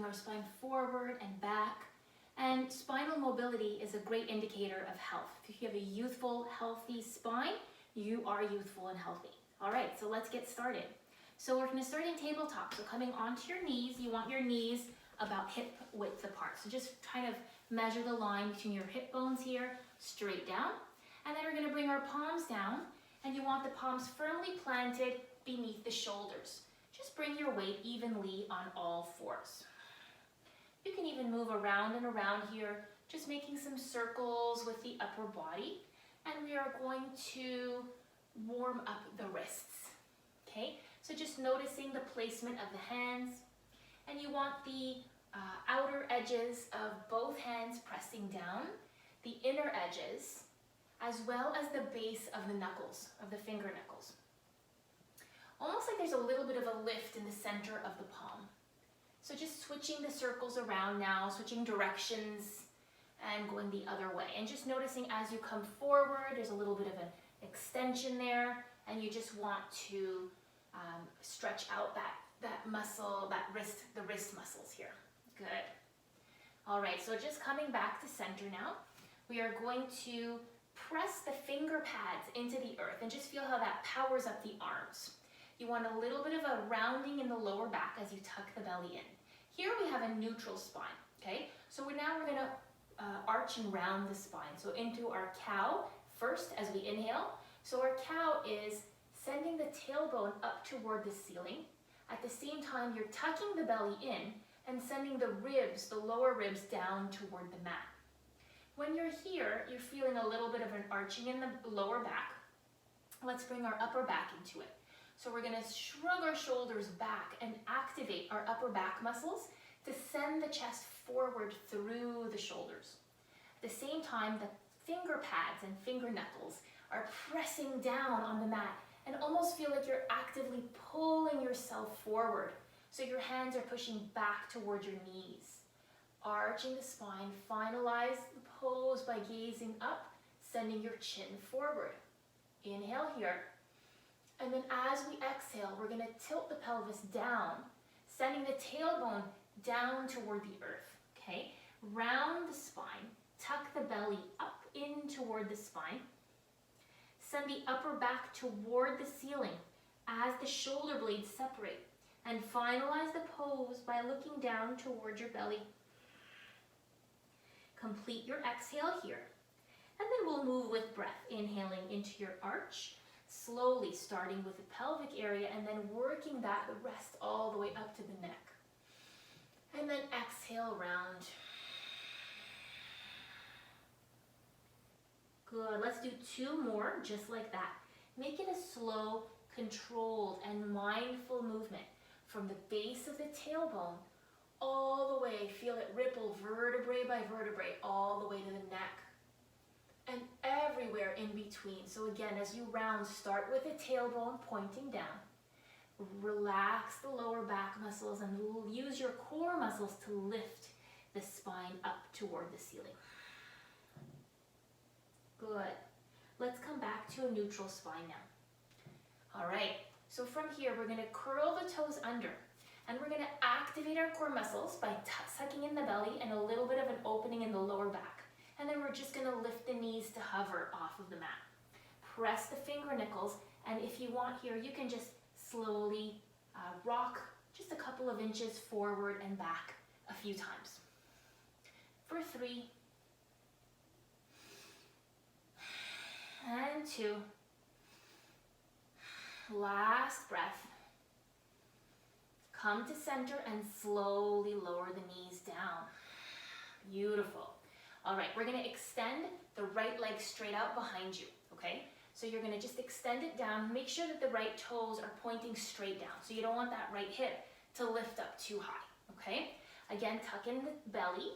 our spine forward and back. And spinal mobility is a great indicator of health. If you have a youthful, healthy spine, you are youthful and healthy. All right, so let's get started. So we're going to start in tabletop. So coming onto your knees, you want your knees about hip width apart. So just kind of measure the line between your hip bones here, straight down. And then we're going to bring our palms down, and you want the palms firmly planted beneath the shoulders. Just bring your weight evenly on all fours. You can even move around and around here, just making some circles with the upper body. And we are going to warm up the wrists, okay? So just noticing the placement of the hands. And you want the outer edges of both hands pressing down, the inner edges, as well as the base of the knuckles, of the finger knuckles. Almost like there's a little bit of a lift in the center of the palm. So just switching the circles around now, switching directions and going the other way. And just noticing as you come forward, there's a little bit of an extension there, and you just want to stretch out that muscle, the wrist muscles here. Good. All right, so just coming back to center now, we are going to press the finger pads into the earth and just feel how that powers up the arms. You want a little bit of a rounding in the lower back as you tuck the belly in. Here we have a neutral spine, okay? So now we're gonna arch and round the spine. So into our cow first as we inhale. So our cow is sending the tailbone up toward the ceiling. At the same time, you're tucking the belly in and sending the ribs, the lower ribs, down toward the mat. When you're here, you're feeling a little bit of an arching in the lower back. Let's bring our upper back into it. So we're gonna shrug our shoulders back and activate our upper back muscles to send the chest forward through the shoulders. At the same time, the finger pads and finger knuckles are pressing down on the mat and almost feel like you're actively pulling yourself forward. So your hands are pushing back toward your knees. Arching the spine, finalize the pose by gazing up, sending your chin forward. Inhale here. And then as we exhale, we're going to tilt the pelvis down, sending the tailbone down toward the earth, okay? Round the spine, tuck the belly up in toward the spine. Send the upper back toward the ceiling as the shoulder blades separate. And finalize the pose by looking down toward your belly. Complete your exhale here. And then we'll move with breath, inhaling into your arch. Slowly starting with the pelvic area and then working the rest all the way up to the neck. And then exhale, round. Good, let's do 2 more just like that. Make it a slow, controlled, and mindful movement from the base of the tailbone all the way. Feel it ripple vertebrae by vertebrae all the way to the neck. And everywhere in between. So again, as you round, start with the tailbone pointing down. Relax the lower back muscles and use your core muscles to lift the spine up toward the ceiling. Good. Let's come back to a neutral spine now. All right, so from here, we're gonna curl the toes under, and we're gonna activate our core muscles by sucking in the belly and a little bit of an opening in the lower back. And then we're just gonna lift the knees to hover off of the mat. Press the finger knuckles, and if you want here, you can just slowly rock just a couple of inches forward and back a few times. For 3, and 2. Last breath. Come to center and slowly lower the knees down. Beautiful. All right, we're gonna extend the right leg straight out behind you, okay? So you're gonna just extend it down. Make sure that the right toes are pointing straight down. So you don't want that right hip to lift up too high, okay? Again, tuck in the belly,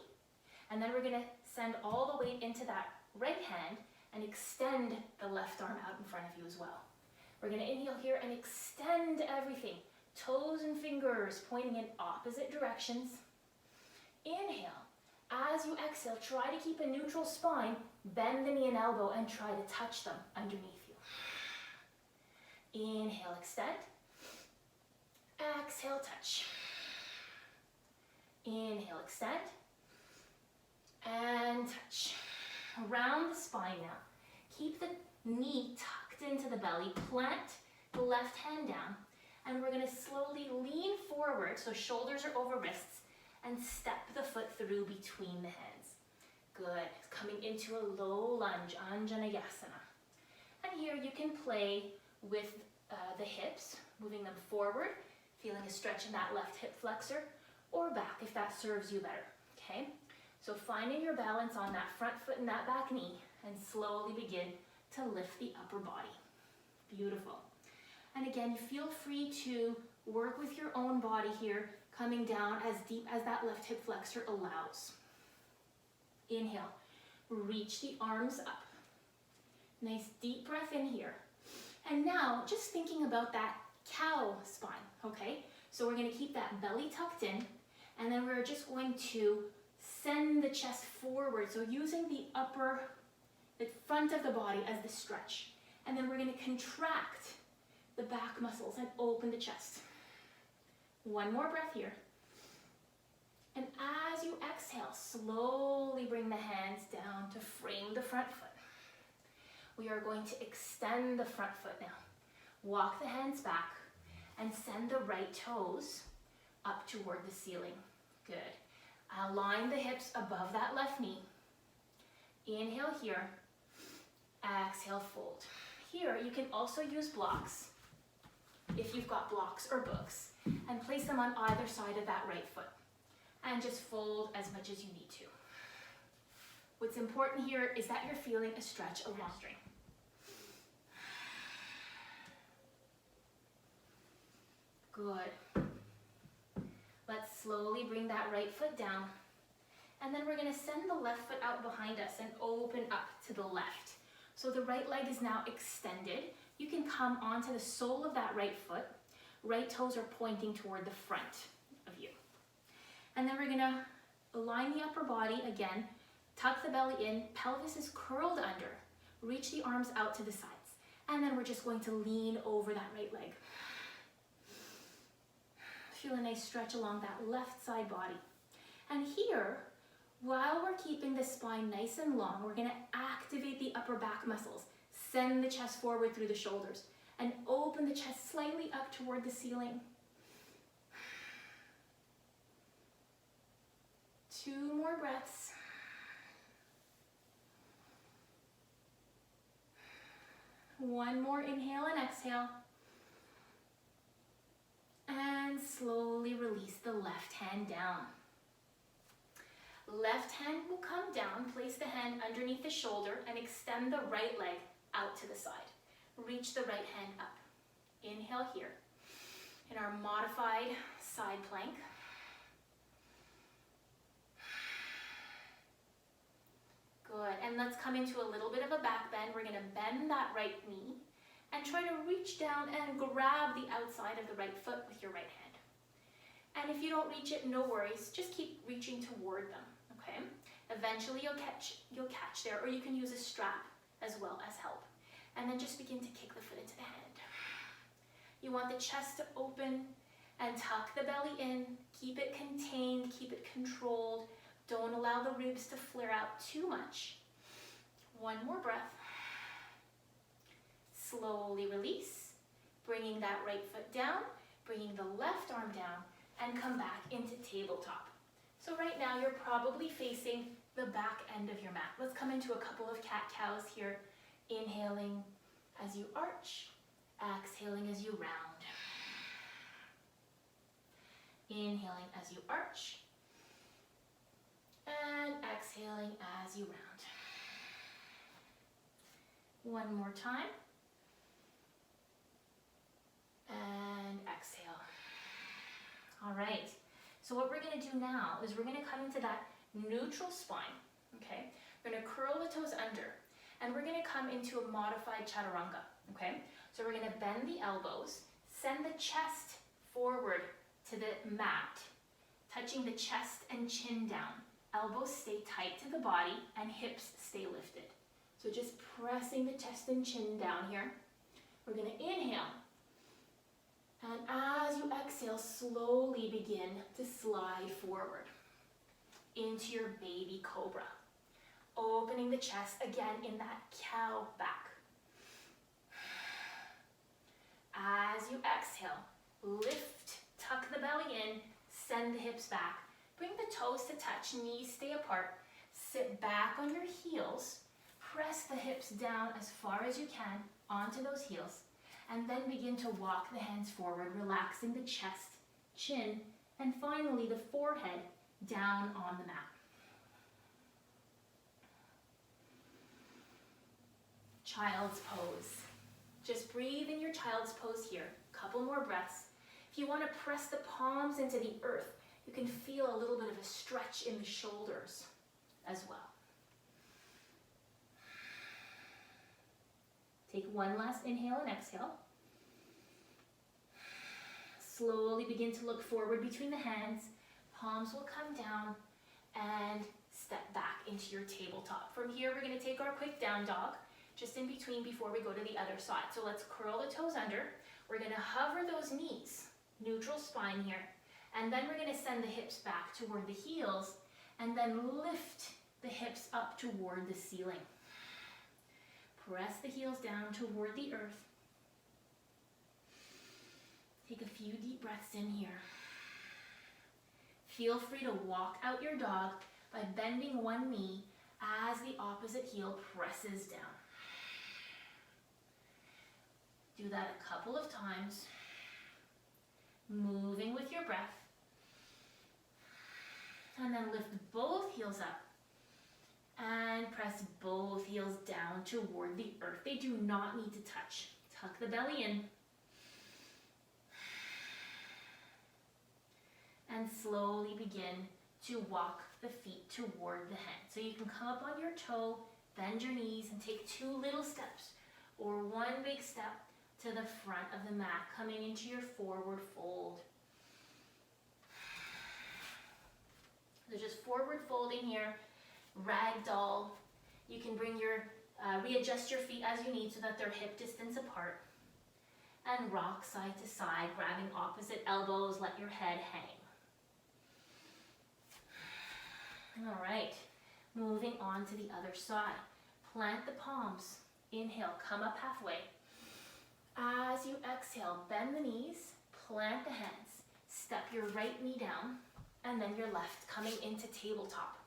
and then we're gonna send all the weight into that right hand and extend the left arm out in front of you as well. We're gonna inhale here and extend everything. Toes and fingers pointing in opposite directions. Inhale. As you exhale, try to keep a neutral spine, bend the knee and elbow, and try to touch them underneath you. Inhale, extend. Exhale, touch. Inhale, extend. And touch. Around the spine now. Keep the knee tucked into the belly. Plant the left hand down. And we're going to slowly lean forward, so shoulders are over wrists, and step the foot through between the hands. Good. Coming into a low lunge, Anjaneyasana. And here you can play with the hips, moving them forward, feeling a stretch in that left hip flexor, or back if that serves you better, okay? So finding your balance on that front foot and that back knee, and slowly begin to lift the upper body. Beautiful. And again, feel free to work with your own body here, coming down as deep as that left hip flexor allows. Inhale, reach the arms up. Nice deep breath in here. And now, just thinking about that cow spine, okay? So we're gonna keep that belly tucked in, and then we're just going to send the chest forward. So using the front of the body as the stretch. And then we're gonna contract the back muscles and open the chest. One more breath here. And as you exhale, slowly bring the hands down to frame the front foot. We are going to extend the front foot now. Walk the hands back and send the right toes up toward the ceiling. Good. Align the hips above that left knee. Inhale here. Exhale, fold. Here, you can also use blocks, if you've got blocks or books, and place them on either side of that right foot. And just fold as much as you need to. What's important here is that you're feeling a stretch of hamstring. Good. Let's slowly bring that right foot down. And then we're going to send the left foot out behind us and open up to the left. So the right leg is now extended. You can come onto the sole of that right foot. Right toes are pointing toward the front of you. And then we're going to align the upper body again. Tuck the belly in. Pelvis is curled under. Reach the arms out to the sides. And then we're just going to lean over that right leg. Feel a nice stretch along that left side body. And here, while we're keeping the spine nice and long, we're going to activate the upper back muscles. Send the chest forward through the shoulders and open the chest slightly up toward the ceiling. 2 more breaths. One more inhale and exhale. And slowly release the left hand down. Left hand will come down, place the hand underneath the shoulder and extend the right leg out to the side. Reach the right hand up. Inhale here in our modified side plank. Good, and let's come into a little bit of a back bend. We're gonna bend that right knee and try to reach down and grab the outside of the right foot with your right hand. And if you don't reach it, no worries, just keep reaching toward them, okay? Eventually you'll catch there, or you can use a strap as well as help. And then just begin to kick the foot into the hand. You want the chest to open and tuck the belly in, keep it contained, keep it controlled. Don't allow the ribs to flare out too much. One more breath. Slowly release, bringing that right foot down, bringing the left arm down, and come back into tabletop. So right now you're probably facing the back end of your mat. Let's come into a couple of cat-cows here. Inhaling as you arch, exhaling as you round. Inhaling as you arch, and exhaling as you round. One more time. And exhale. All right, so what we're gonna do now is we're gonna come into that neutral spine, okay? We're gonna curl the toes under, and we're gonna come into a modified chaturanga, okay? So we're gonna bend the elbows, send the chest forward to the mat, touching the chest and chin down. Elbows stay tight to the body and hips stay lifted. So just pressing the chest and chin down here. We're gonna inhale. And as you exhale, slowly begin to slide forward into your baby cobra. Opening the chest again in that cow back. As you exhale, lift, tuck the belly in, send the hips back. Bring the toes to touch, knees stay apart. Sit back on your heels. Press the hips down as far as you can onto those heels. And then begin to walk the hands forward, relaxing the chest, chin, and finally the forehead down on the mat. Child's pose. Just breathe in your child's pose here. Couple more breaths. If you want to press the palms into the earth, you can feel a little bit of a stretch in the shoulders as well. Take one last inhale and exhale. Slowly begin to look forward between the hands. Palms will come down and step back into your tabletop. From here, we're going to take our quick down dog, just in between before we go to the other side. So let's curl the toes under. We're going to hover those knees, neutral spine here. And then we're going to send the hips back toward the heels and then lift the hips up toward the ceiling. Press the heels down toward the earth. Take a few deep breaths in here. Feel free to walk out your dog by bending one knee as the opposite heel presses down. Do that a couple of times, moving with your breath. And then lift both heels up and press both heels down toward the earth. They do not need to touch. Tuck the belly in. And slowly begin to walk the feet toward the hands. So you can come up on your toe, bend your knees, and take two little steps or one big step to the front of the mat, coming into your forward fold. So just forward folding here, ragdoll. You can bring your, readjust your feet as you need so that they're hip distance apart. And rock side to side, grabbing opposite elbows, let your head hang. All right, moving on to the other side. Plant the palms. Inhale, come up halfway. As you exhale, bend the knees, plant the hands. Step your right knee down, and then your left coming into tabletop.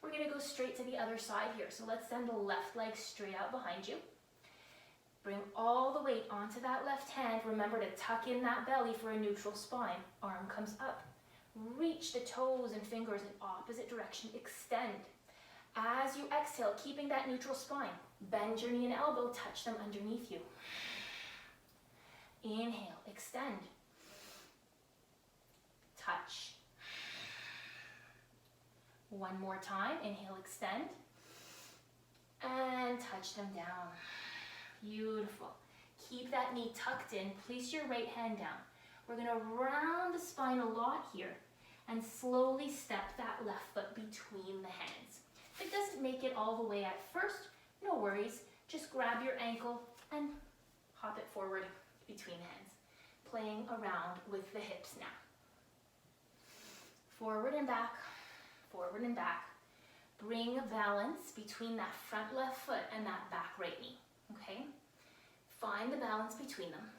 We're going to go straight to the other side here. So let's send the left leg straight out behind you. Bring all the weight onto that left hand. Remember to tuck in that belly for a neutral spine. Arm comes up. Reach the toes and fingers in opposite direction. Extend. As you exhale, keeping that neutral spine, bend your knee and elbow, touch them underneath you. Inhale, extend. Touch. One more time. Inhale, extend. And touch them down. Beautiful. Keep that knee tucked in. Place your right hand down. We're going to round the spine a lot here and slowly step that left foot between the hands. If it doesn't make it all the way at first, no worries. Just grab your ankle and hop it forward between the hands, playing around with the hips now. Forward and back, forward and back. Bring a balance between that front left foot and that back right knee, okay? Find the balance between them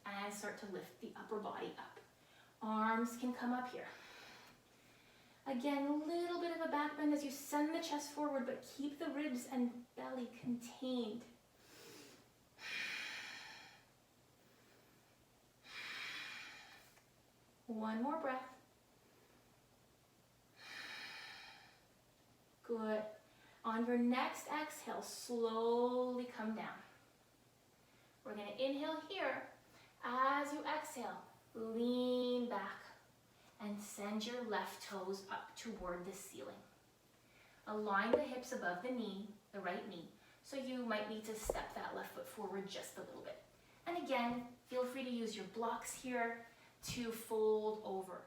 and start to lift the upper body up. Arms can come up here. Again, a little bit of a back bend as you send the chest forward, but keep the ribs and belly contained. One more breath. Good. On your next exhale, slowly come down. We're going to inhale here. As you exhale, lean back and send your left toes up toward the ceiling. Align the hips above the knee, the right knee, so you might need to step that left foot forward just a little bit. And again, feel free to use your blocks here to fold over.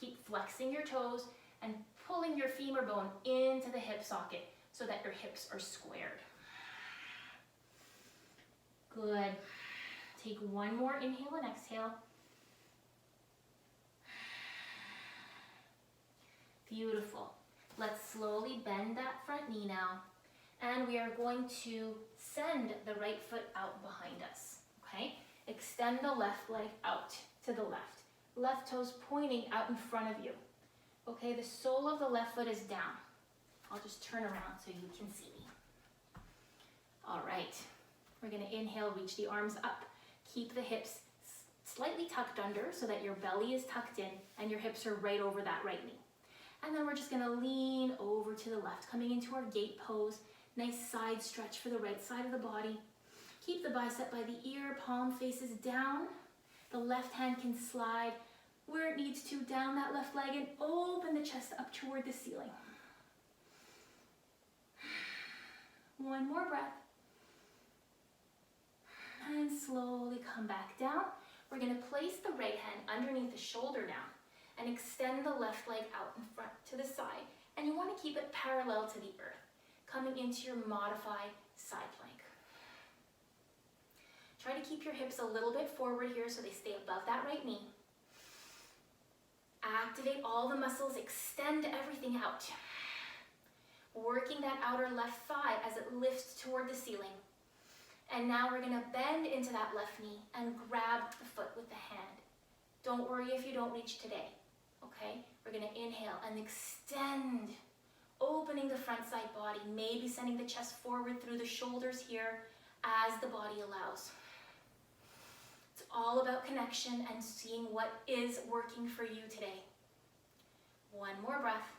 Keep flexing your toes and pulling your femur bone into the hip socket so that your hips are squared. Good. Take one more inhale and exhale. Beautiful. Let's slowly bend that front knee now. And we are going to send the right foot out behind us, okay? Extend the left leg out to the left. Left toes pointing out in front of you. Okay, the sole of the left foot is down. I'll just turn around so you can see me. All right, we're gonna inhale, reach the arms up. Keep the hips slightly tucked under so that your belly is tucked in and your hips are right over that right knee. And then we're just gonna lean over to the left, coming into our gate pose. Nice side stretch for the right side of the body. Keep the bicep by the ear, palm faces down. The left hand can slide where it needs to, down that left leg, and open the chest up toward the ceiling. One more breath. And slowly come back down. We're gonna place the right hand underneath the shoulder now and extend the left leg out in front to the side. And you wanna keep it parallel to the earth, coming into your modified side plank. Try to keep your hips a little bit forward here so they stay above that right knee. Activate all the muscles, extend everything out. Working that outer left thigh as it lifts toward the ceiling. And now we're gonna bend into that left knee and grab the foot with the hand. Don't worry if you don't reach today, okay? We're gonna inhale and extend, opening the front side body, maybe sending the chest forward through the shoulders here as the body allows. It's all about connection and seeing what is working for you today. One more breath.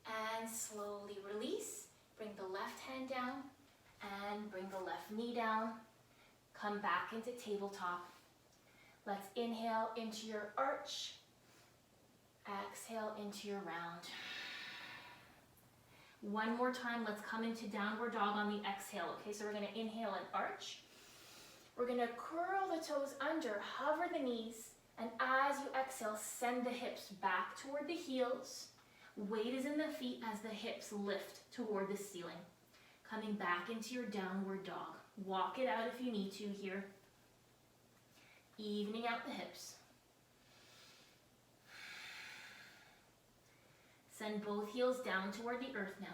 And slowly release. Bring the left hand down and bring the left knee down. Come back into tabletop. Let's inhale into your arch. Exhale into your round. One more time, let's come into downward dog on the exhale. Okay, so we're gonna inhale and arch. We're gonna curl the toes under, hover the knees, and as you exhale, send the hips back toward the heels. Weight is in the feet as the hips lift toward the ceiling. Coming back into your downward dog. Walk it out if you need to here. Evening out the hips. Send both heels down toward the earth now.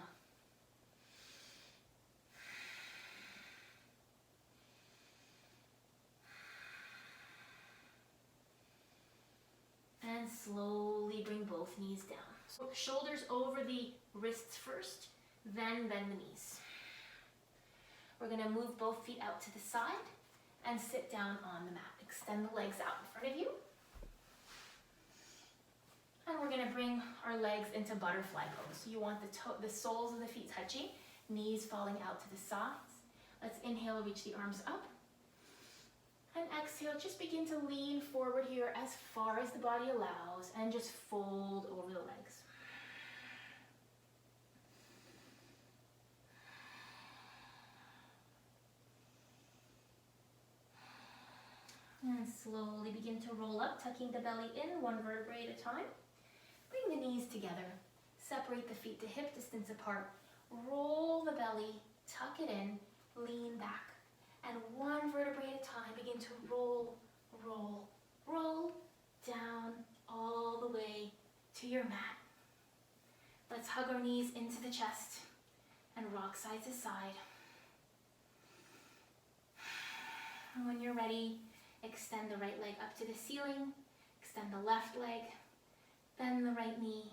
And slowly bring both knees down. So shoulders over the wrists first, then bend the knees. We're gonna move both feet out to the side and sit down on the mat. Extend the legs out in front of you. And we're gonna bring our legs into butterfly pose. So you want the soles of the feet touching, knees falling out to the sides. Let's inhale, reach the arms up. And exhale, just begin to lean forward here as far as the body allows and just fold over the legs. And slowly begin to roll up, tucking the belly in, one vertebrae at a time. Bring the knees together. Separate the feet to hip distance apart. Roll the belly, tuck it in, lean back. And one vertebrae at a time, begin to roll, roll, roll down all the way to your mat. Let's hug our knees into the chest and rock side to side. And when you're ready, extend the right leg up to the ceiling, extend the left leg, bend the right knee,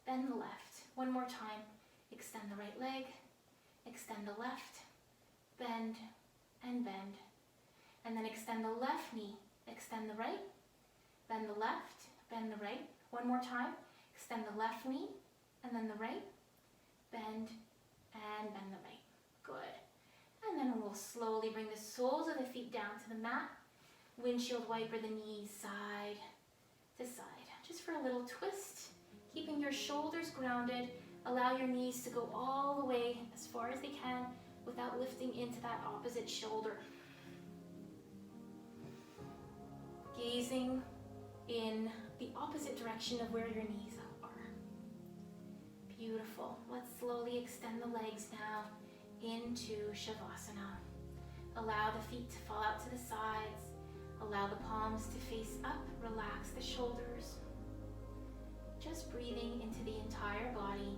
bend the left. One more time, extend the right leg, extend the left, bend, and bend. And then extend the left knee, extend the right, bend the left, bend the right. One more time, extend the left knee, and then the right, bend, and bend the right. Good. And then we'll slowly bring the soles of the feet down to the mat. Windshield wiper the knees side to side. Just for a little twist, keeping your shoulders grounded. Allow your knees to go all the way as far as they can without lifting into that opposite shoulder. Gazing in the opposite direction of where your knees are. Beautiful. Let's slowly extend the legs now into Shavasana. Allow the feet to fall out to the sides. Allow the palms to face up. Relax the shoulders. Just breathing into the entire body.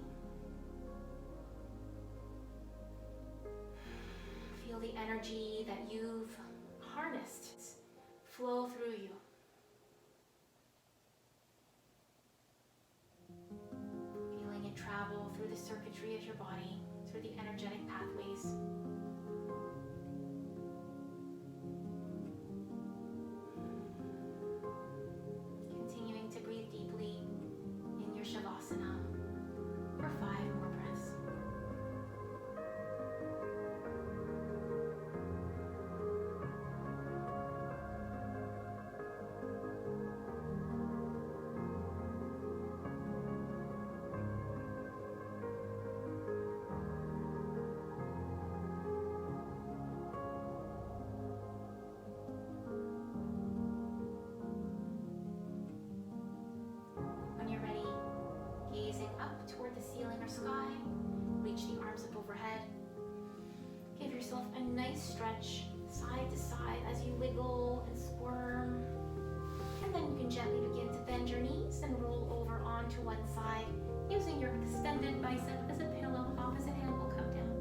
Feel the energy that you've harnessed flow through you. Feeling it travel through the circuitry of your body, through the energetic pathways. Continuing to breathe deeply in your Shavasana for 5 more breaths. When you're ready, gazing up toward the ceiling or sky, reach the arms up overhead. Give yourself a nice stretch side to side as you wiggle and squirm. And then you can gently begin to bend your knees and roll over onto one side, using your extended bicep as a pillow. Opposite hand will come down.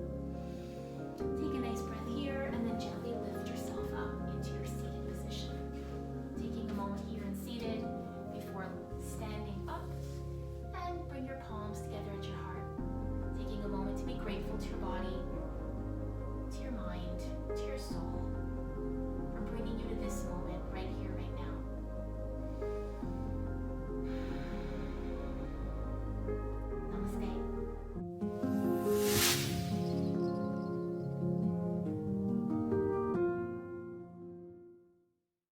Take a nice breath here and then gently lift yourself up into your seated position. Taking a moment here and seated before standing up, and bring your palms together at your heart. Taking a moment to be grateful to your body, to your mind, to your soul, for bringing you to this moment.